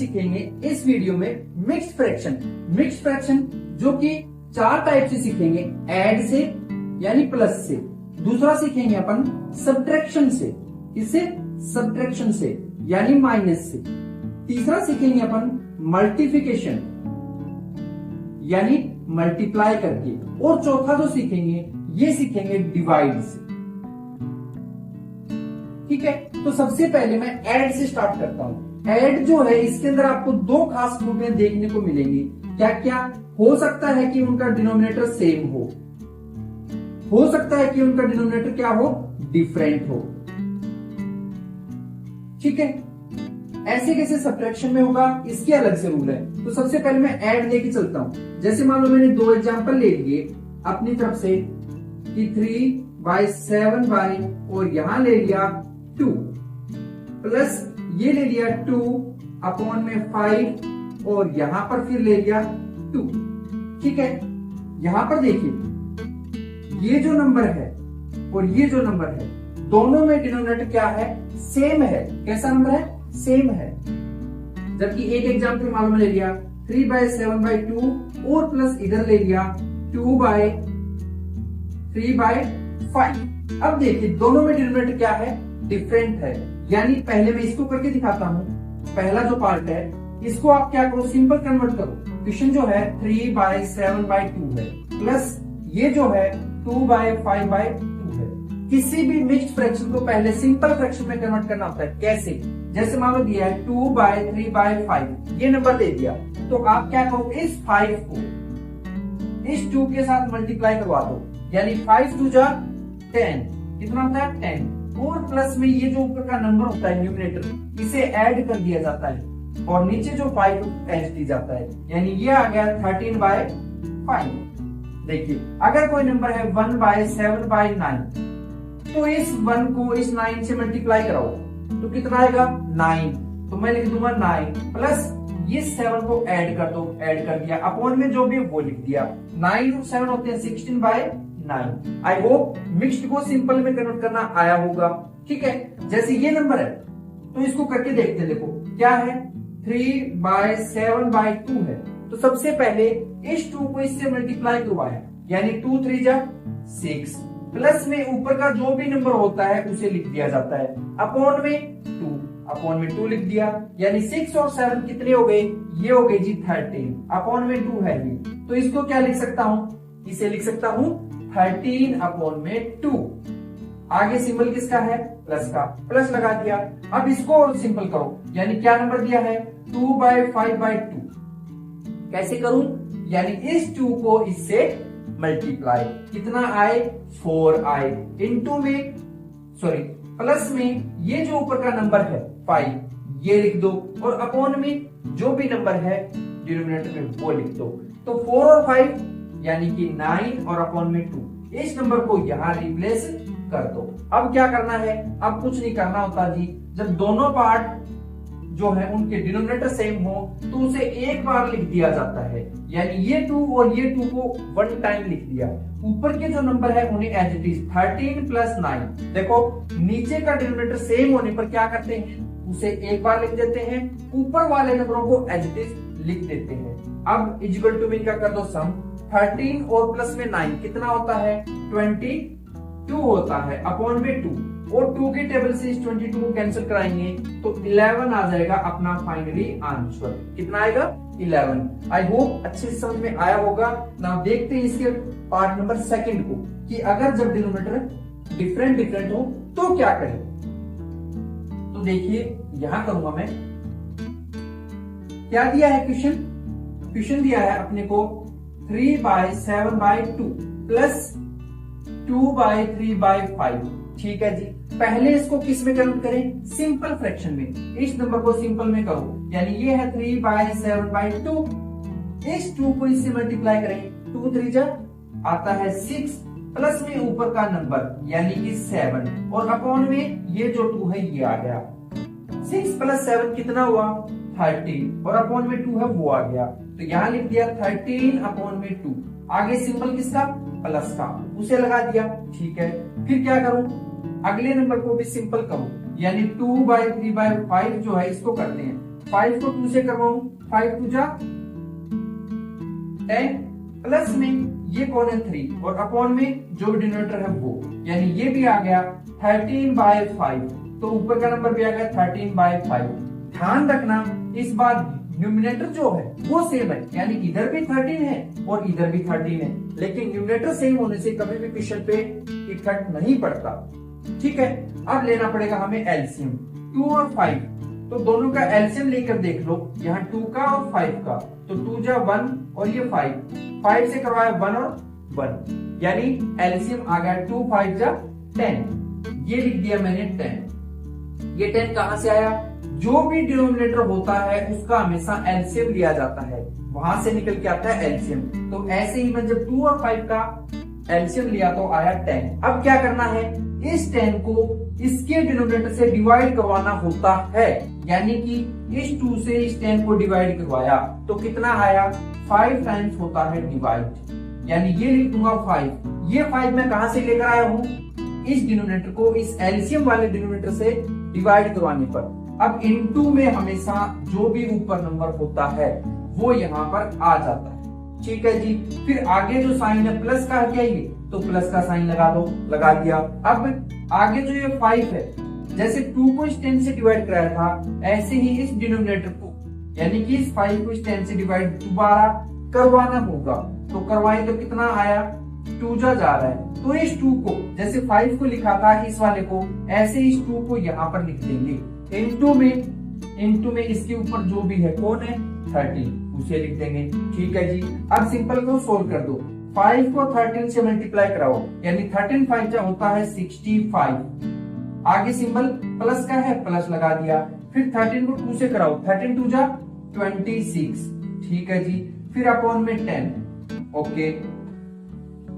सीखेंगे इस वीडियो में मिक्स्ड फ्रैक्शन। मिक्स्ड फ्रैक्शन जो कि 4 टाइप से सीखेंगे, ऐड से यानी प्लस से, दूसरा सीखेंगे अपन सब्ट्रैक्शन से, इससे सब्ट्रैक्शन से यानी माइनस से, तीसरा सीखेंगे अपन मल्टीप्लिकेशन यानी मल्टीप्लाई करके, और चौथा जो सीखेंगे ये सीखेंगे डिवाइड से। ठीक है, तो सबसे पहले मैं ऐड से स्टार्ट करता हूं। ऐड जो है इसके अंदर आपको 2 खास ग्रुपें देखने को मिलेंगी। क्या क्या हो सकता है कि उनका डिनोमिनेटर सेम हो सकता है कि उनका डिनोमिनेटर क्या हो, डिफरेंट हो। ठीक है, ऐसे कैसे सब्ट्रैक्शन में होगा इसके अलग से रूल है। तो सबसे पहले मैं ऐड लेके चलता हूं। जैसे मान लो मैंने 2 एग्जांपल ले लिए अपनी तरफ से कि 3/7 और यहां ले लिया 2 प्लस ये ले लिया 2/5 और यहां पर फिर ले लिया 2। ठीक है, यहां पर देखिए ये जो नंबर है और ये जो नंबर है दोनों में डिनोमिनेटर क्या है, सेम है। कैसा नंबर है, सेम है। जबकि एक एग्जाम्पल मालूम ले लिया 3/7/2 और प्लस इधर ले लिया 2/3/5। अब देखिए दोनों में डिनोमिनेटर क्या है, डिफरेंट है। यानी पहले मैं इसको करके दिखाता हूं। पहला जो पार्ट है इसको आप क्या करो, सिंपल कन्वर्ट करो। क्वेश्चन जो है 3/7/2 है प्लस ये जो है 2/5/2 है। किसी भी मिक्स्ड फ्रैक्शन को पहले सिंपल फ्रैक्शन में कन्वर्ट करना होता है। कैसे, जैसे मान लो दिया है 2/3/5 ये नंबर दे दिया, तो आप क्या करो, इस 5 को इस 2 के साथ मल्टीप्लाई करवा दो, यानी 5 2 जा 10, कितना होता है 10, और प्लस में ये जो ऊपर का नंबर होता है न्यूमरेटर इसे ऐड कर दिया जाता है और नीचे जो 5 ऐड दी जाता है, यानी ये आ गया 13/5। देखिए अगर कोई नंबर है 1/7/9 तो इस 1 को इस 9 से मल्टीप्लाई कराओ तो कितना आएगा 9। तो मैं लिख दूंगा 9 प्लस ये 7 को ऐड कर दो, ऐड कर दिया, अपॉन में जो भी वो लिख दिया। 9 और 7 होते हैं 16/9। आई होप मिक्स्ड को सिंपल में कन्वर्ट करना आया होगा। ठीक है, जैसे ये नंबर है तो इसको करके देखते हैं। देखो क्या है, 3/7/2 है। तो सबसे पहले इस 2 को इससे मल्टीप्लाई करवाया, यानी 2 3 जा 6, प्लस में ऊपर का जो भी नंबर होता है उसे लिख दिया जाता है, अपॉन में 2, अपॉन में 2 लिख दिया, यानी 6 और 7 कितने हो गए, ये हो गए जी 13, अपॉन में 2 है ये। तो इसको क्या लिख सकता हूं, इसे लिख सकता हूं 13/2। आगे सिंबल किसका है, प्लस का, प्लस लगा दिया। अब इसको और सिंपल करो, यानी क्या नंबर दिया है 2/5/2। कैसे करूं, यानी इस 2 को इससे मल्टीप्लाई, कितना आए 4 आए, इनटू में सॉरी प्लस में ये जो ऊपर का नंबर है 5 ये लिख दो, और अपॉन में जो भी नंबर है डिनोमिनेटर में वो लिख दो। तो 4 और 5 यानी कि 9 और अपॉन में 2, इस नंबर को यहां रिप्लेस कर दो। अब क्या करना है, अब कुछ नहीं करना होता जी। जब दोनों पार्ट जो है उनके डिनोमिनेटर सेम हो तो उसे एक बार लिख दिया जाता है, यानी ये 2 और ये 2 को 1 टाइम लिख दिया। ऊपर के जो नंबर है उन्हें एज इट इज 13 प्लस 9। देखो नीचे का डिनोमिनेटर सेम होने पर क्या करते हैं, उसे एक बार लिख देते हैं, ऊपर वाले नंबरों को एज इट इज लिख देते हैं। अब इक्वल टू में इनका कर दो सम, 13 और प्लस में 9 कितना होता है 22 होता है, अपॉन में 2, और 2 की टेबल से इस 22 को कैंसिल कराएंगे तो 11 आ जाएगा अपना फाइनली आंसर। कितना आएगा 11। आई होप अच्छे से समझ में आया होगा ना। देखते हैं इसके पार्ट नंबर 2 को, कि अगर जब डिनोमिनेटर डिफरेंट हो तो क्या करें। तो देखिए यहां करूंगा मैं, क्या दिया है क्वेश्चन दिया है अपने को 3/7/2 प्लस 2/3/5। ठीक है जी, पहले इसको किस में कन्वर्ट करें, सिंपल फ्रैक्शन में। इस नंबर को सिंपल में करो, यानी ये है 3/7/2, इस 2 को इससे मल्टीप्लाई करें, 2 3 जा आता है 6, प्लस में ऊपर का नंबर यानी कि 7, और अपॉन में ये जो 2 है ये आ गया। 6 प्लस 7 कितना हुआ 13, और अपॉन में 2 है वो आ गया। तो यहां लिख दिया 13/2। आगे सिंबल किसका, प्लस का, उसे लगा दिया। ठीक है, फिर क्या करूं, अगले नंबर को भी सिंपल करो, यानी 2/3/5 जो है इसको करते हैं। 5 को 2 से करवाऊं, 5 2 जा 10, प्लस में ये कौन है 3 और अपॉन में जो भी डिनोमिनेटर है वो, यानी ये भी आ गया 13/5, तो ऊपर का नंबर भी आ गया 13/5। ध्यान रखना इस बार न्यूमिनेटर जो है वो सेम है, यानी इधर भी 13 है और इधर भी 13 है, लेकिन न्यूमिनेटर सेम होने से कभी भी क्वेश्चन पे इफेक्ट नहीं पड़ता। ठीक है, अब लेना पड़ेगा हमें एलसीएम 2 और 5, तो दोनों का एलसीएम लेकर देख लो, यहाँ 2 का और 5 का, तो 2 जा 1 और ये 5 से करवाया 1 और 1, यानी एलसीएम आ गया 2 5 जा 10, ये लिख दिया मैंने 10। ये 10 कहां से आया, जो भी डिनोमिनेटर होता है उसका हमेशा एलसीएम लिया जाता है, वहां से निकल के आता है एलसीएम। तो ऐसे ही मैं जब 2 और 5 का एलसीएम लिया तो आया 10। अब क्या करना है, इस 10 को इसके डिनोमिनेटर से डिवाइड करवाना होता है, यानी कि इस 2 से इस 10 को डिवाइड करवाया तो कितना आया, 5 टाइम्स होता है डिवाइड, यानी ये लिख दूंगा 5। ये 5 मैं कहां से लेकर आया हूं, इस डिनोमिनेटर को इस एलसीएम वाले डिनोमिनेटर से डिवाइड करवाने पर। अब इनटू में हमेशा जो भी ऊपर नंबर होता है वो यहाँ पर आ जाता है। ठीक है जी, फिर आगे जो साइन है प्लस का है क्या ये, तो प्लस का साइन लगा दो, लगा दिया। अब आगे जो ये 5 है, जैसे 2 को इस 10 से डिवाइड कराया था, ऐसे ही इस डिनोमिनेटर को, यानी कि इस 5 को इस 10 से डिवाइड दोबारा करवाना होगा, तो करवाए तो कितना आया, 2 जा रहा है, तो इस 2 को जैसे 5 को लिखा था इस वाले को, ऐसे इस 2 को यहाँ पर लिख देंगे इनटू में इसके ऊपर जो भी है कौन है 13, उसे लिख देंगे। ठीक है जी, अब सिंपल को सोल्व कर दो, 5 को 13 से मल्टीप्लाई कराओ, यानी 13 5 जा होता है 65, आगे सिंबल प्लस का है प्लस लगा दिया, फिर 13 को 2 से कराओ, 13 2 जा 26। ठीक है जी, फिर अपॉन में 10, ओके,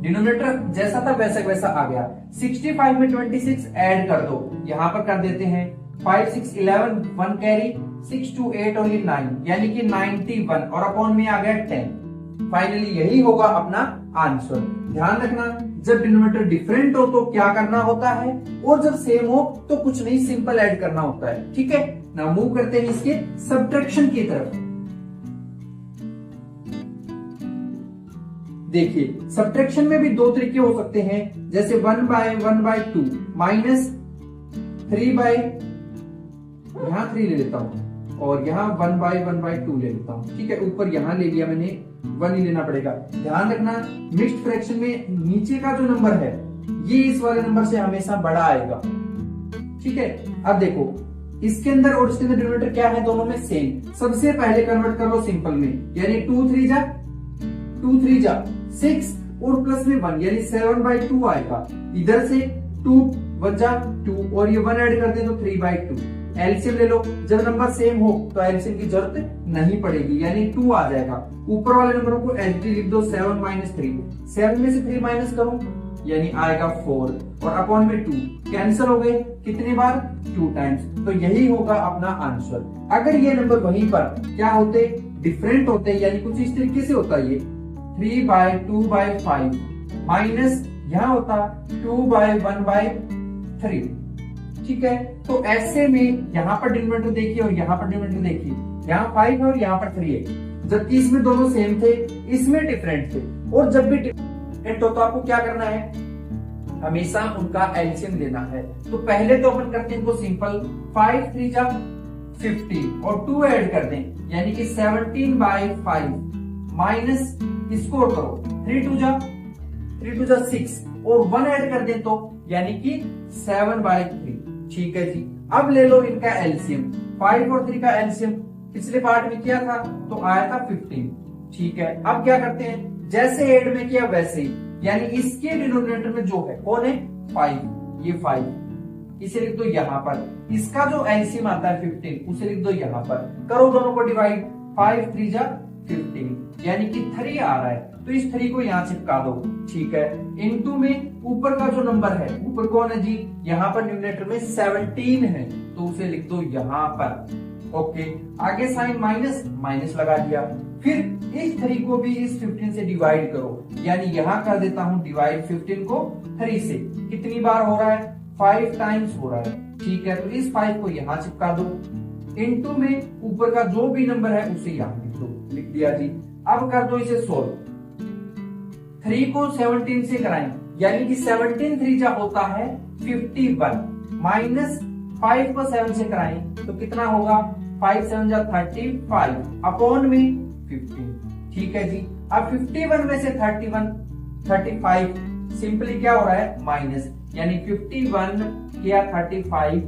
डिनोमिनेटर जैसा था वैसा आ गया। 65 में 26 ऐड कर दो, यहां पर कर देते हैं 5 6 11, 1 कैरी, 6 2 8 और ये 9, यानी कि 91 और अपॉन में आ गया 10। फाइनली यही होगा अपना आंसर। ध्यान रखना जब डिनोमिनेटर डिफरेंट हो तो क्या करना होता है, और जब सेम हो तो कुछ नहीं, सिंपल ऐड करना होता है। ठीक है ना, मूव करते हैं इसके सब्ट्रैक्शन की तरफ। देखिए सब्ट्रैक्शन में भी दो तरीके हो सकते हैं, जैसे 1/2 माइनस 3 यहाँ 3 ले लेता हूं और यहाँ 1/2 ले लेता हूं। ठीक है, ऊपर यहाँ ले लिया मैंने, 1 ही लेना पड़ेगा। ध्यान रखना मिक्स्ड फ्रैक्शन में नीचे का जो नंबर है ये इस वाले नंबर से हमेशा बड़ा आएगा। ठीक है, अब देखो इसके अंदर और इसके अंदर डिनोमिनेटर क्या है, दोनों में सेम। सबसे पहले कन्वर्ट कर लो सिंपल में, यानी 2 3 जा 6 और प्लस में 1, यानी 7/2 आएगा। इधर से 2 1 जा 2 और ये 1 ऐड कर दे तो 3/2। एलसीएम ले लो, जब नंबर सेम हो तो एलसीएम की जरूरत नहीं पड़ेगी, यानी 2 आ जाएगा। ऊपर वाले नंबरों को एलसीएम लिख दो, 7 - 3, 7 में से 3 माइनस करो, यानी आएगा 4 और अपॉन में 2 कैंसिल हो गए, कितनी बार 2 टाइम्स। तो यही होगा अपना आंसर। अगर ये नंबर वहीं पर क्या होते, डिफरेंट होते, यानी कुछ इस तरीके से होता, ये 3/2/5 माइनस यहाँ होता 2/1/3। ठीक है, तो ऐसे में यहाँ पर डिनोमिनेटर देखिए और यहाँ पर डिनोमिनेटर देखिए, यहाँ 5 है और यहाँ पर 3 है, जबकि इसमें दोनों सेम थे, इसमें डिफरेंट थे। और जब भी डिफरेंट हो तो आपको क्या करना है, हमेशा उनका एलसीएम लेना है। तो पहले तो अपन करते हैं इनको सिंपल, 5 3 जा 50 और 2 ऐड कर दें, यानी कि 17/5 माइनस इसको करो, 3 2 जा 6 और 1 ऐड कर दें तो यानी कि 7/3। ठीक है जी, अब ले लो इनका एलसीएम, 5 और 3 का एलसीएम पिछले पार्ट में किया था तो आया था 15। ठीक है, अब क्या करते हैं, जैसे ऐड में किया वैसे ही, यानी इसके डिनोमिनेटर में जो है कौन है 5, ये 5 इसे लिख दो यहाँ पर, इसका जो एलसीएम आता है 15 उसे लिख दो यहाँ पर, करो दोनों को डिवाइड, 5 3 जा 15 यानी कि 3 आ रहा है, तो इस 3 को यहाँ चिपका दो। ठीक है, इनटू में ऊपर का जो नंबर है, ऊपर कौन है जी, यहाँ पर न्यूमरेटर में 17 है तो उसे लिख दो यहाँ पर। ओके, आगे साइन माइनस लगा दिया, फिर इस 3 को भी इस 15 से डिवाइड करो, यानी यहाँ कर देता हूं डिवाइड 15 को 3 से, कितनी बार हो रहा है 5 टाइम्स हो रहा है। ठीक है, तो इस 5 को यहाँ चिपका दो, इनटू में ऊपर का जो भी नंबर है उसे यहां लिख दो, लिख दिया जी। अब कर दो इसे सोल्व। 3 को 17 से कराएं, यानी कि 17 3 जा होता है 51, माइनस 5 को 7 से कराएं तो कितना होगा, 5 7 जा 35 अपॉन में 15। ठीक है जी। अब 51 में से 35 सिंपली क्या हो रहा है, माइनस, यानी 51 किया 35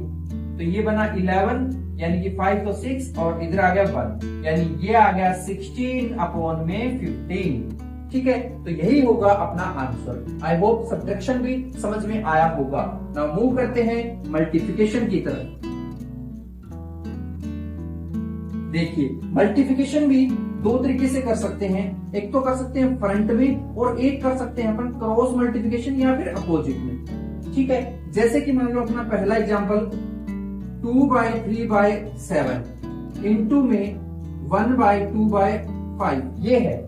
तो ये बना 11, यानी कि 5 तो 6 और इधर आ गया 1, यानी ये आ गया 16 अपॉन में 15। ठीक है, तो यही होगा अपना आंसर। आई होप सब्ट्रैक्शन भी समझ में आया होगा। नाउ मूव करते हैं मल्टीप्लिकेशन की तरफ। देखिए मल्टीप्लिकेशन भी दो तरीके से कर सकते हैं, एक तो कर सकते हैं फ्रंट में और एक कर सकते हैं अपन क्रॉस मल्टीप्लिकेशन या फिर अपोजिट में। ठीक है, जैसे कि मान लो अपना पहला एग्जांपल 2/3/7 इंटू में 1/2/5 ये है।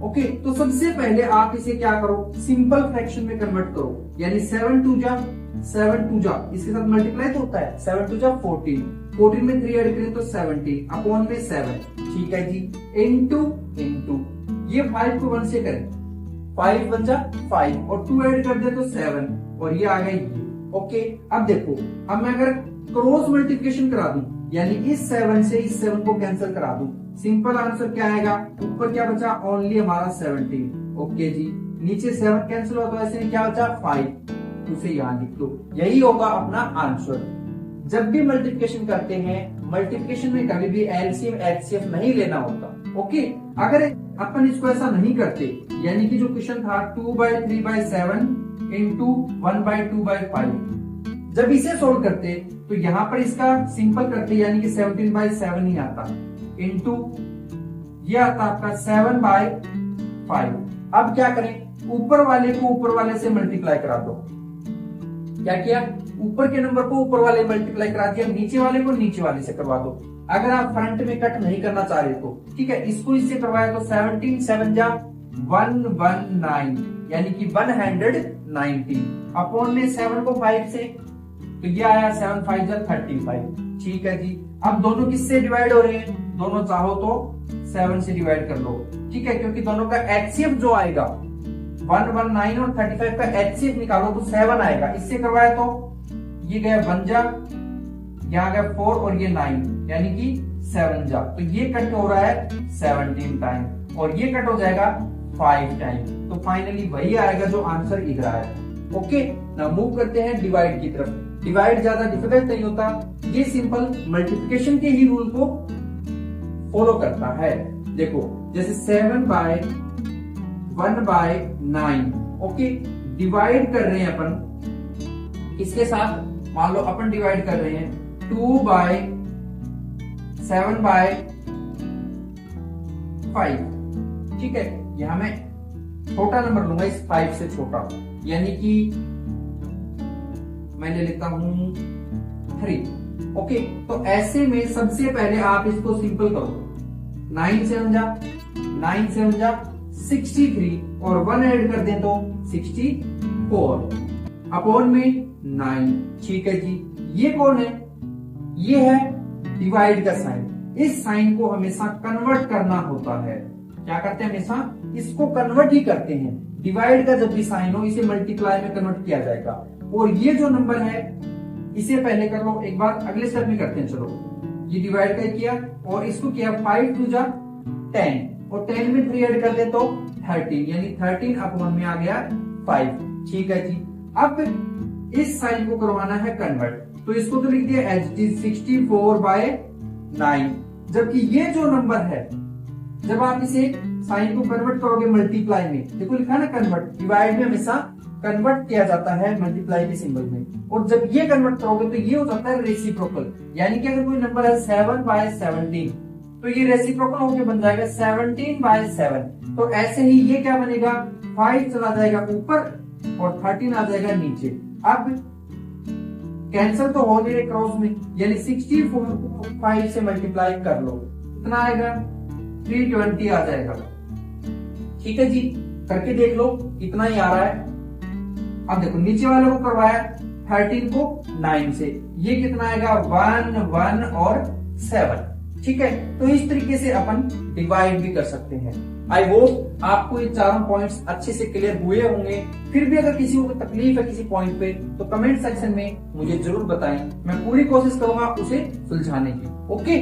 ओके, तो सबसे पहले आप इसे क्या करो, सिंपल फ्रैक्शन में कन्वर्ट करो, यानी 7 2 जा इसके साथ मल्टीप्लाई तो होता है, 7 2 जा 14 में 3 ऐड करें तो 17 अपॉन में 7। ठीक है जी, इनटू ये 5 को 1 से करें, 5 1 जा 5 और 2 ऐड कर दे तो 7 और ये आ गया ये। ओके, अब देखो, अब मैं अगर क्रॉस मल्टीप्लिकेशन करा दूं, यानी इस 7 से इस 7 को कैंसिल करा दूं, सिंपल आंसर क्या आएगा, ऊपर क्या बचा, ओनली हमारा 17। ओके जी, नीचे 7 कैंसिल हुआ तो ऐसे क्या बचा 5, उसे यहां लिख दो। यही होगा अपना आंसर। जब भी मल्टीप्लिकेशन करते हैं, मल्टीप्लिकेशन में कभी भी एलसीएम एचसीएफ नहीं लेना होता। ओके, अगर अपन इसको ऐसा नहीं करते, यानी कि जो क्वेश्चन था 2/3/7 इंटू 1/2/5, जब इसे सोल्व करते तो यहां पर इसका सिंपल करते, यानी कि 17/7 ही आता, इंटू ये आता आपका 7/5। अब क्या करें, ऊपर वाले को ऊपर वाले से मल्टीप्लाई करा दो। क्या किया, ऊपर के नंबर को ऊपर वाले मल्टीप्लाई करा दिया, नीचे वाले को नीचे वाले से करवा दो। अगर आप फ्रंट में कट नहीं करना चाह रहे तो ठीक है, इसको इससे करवाया तो 17 7 जा 119, यानी कि 190 अपॉन में 7 को 5 से तो ये आया 7 5 जा 35। ठीक है जी, अब दोनों किससे डिवाइड हो रहे हैं, दोनों चाहो तो 7 से डिवाइड कर लो। ठीक है, क्योंकि दोनों का एचसीएफ जो आएगा 119 और 35 का एचसीएफ निकालो तो 7 आएगा। इससे करवाया तो ये गया 1 जा, यहाँ गया 4 और ये 9, यानी कि 7 जा, तो ये कट हो रहा है 17 टाइम और ये कट हो जाएगा 5 टाइम। तो फाइनली वही आएगा जो आंसर इधर आया। ओके, नाउ मूव करते हैं डिवाइड की तरफ। डिवाइड ज्यादा डिफिकल्ट नहीं होता, ये सिंपल मल्टीप्लिकेशन के ही रूल को फॉलो करता है। देखो, जैसे 7/1/9, ओके, डिवाइड कर रहे हैं अपन इसके साथ, मान लो अपन डिवाइड कर रहे हैं 2/7/5। ठीक है, यहां मैं छोटा नंबर लूंगा, इस 5 से छोटा, यानी कि मैं ले लेता हूं 3। ओके, तो ऐसे में सबसे पहले आप इसको सिंपल करो, 9 7 जा 63 और 1 ऐड कर दें तो 64 अपॉन में 9। ठीक है जी, ये कौन है, ये है डिवाइड का साइन। इस साइन को हमेशा कन्वर्ट करना होता है। क्या करते हैं, हमेशा इसको कन्वर्ट ही करते हैं। डिवाइड का जब भी साइन हो, इसे मल्टीप्लाई में कन्वर्ट किया जाएगा। और ये जो नंबर है इसे पहले कर लो, एक बार अगले स्टेप में करते हैं। चलो, ये डिवाइड का किया और इसको किया 5 2 जा 10 और 10 में 3 ऐड कर दे तो 13, यानी 13 अपॉन में आ गया 5। ठीक है जी, अब इस साइन को करवाना है कन्वर्ट, तो इसको तो लिख दिया एच डी 64/9। जबकि ये जो नंबर है, जब आप इसे साइन को कन्वर्ट करोगे मल्टीप्लाई में, देखो लिखा ना कन्वर्ट, डिवाइड में हमेशा कन्वर्ट किया जाता है मल्टीप्लाई के सिंबल में, और जब ये कन्वर्ट करोगे तो ये हो जाता है रेसिप्रोकल। यानी कि अगर कोई नंबर है 7/17 तो ये रेसिप्रोकल होकर बन जाएगा 17/7। तो ऐसे ही ये क्या बनेगा, 5 चला जाएगा ऊपर और 13 आ जाएगा नीचे। अब कैंसिल तो हो नहीं रहे क्रॉस में, यानी 64 को 5 से मल्टीप्लाई कर लो, कितना आएगा 320 आ जाएगा। ठीक है जी, करके देख लो, इतना ही आ रहा है। अब देखो, नीचे वाले को करवाया 13 को 9 से, ये कितना आएगा 1 1 और 7। ठीक है, तो इस तरीके से अपन डिवाइड भी कर सकते हैं। आई होप आपको ये चारों पॉइंट्स अच्छे से क्लियर हुए होंगे। फिर भी अगर किसी को तकलीफ है किसी पॉइंट पे तो कमेंट सेक्शन में मुझे जरूर बताएं, मैं पूरी कोशिश करूंगा उसे सुलझाने की। ओके।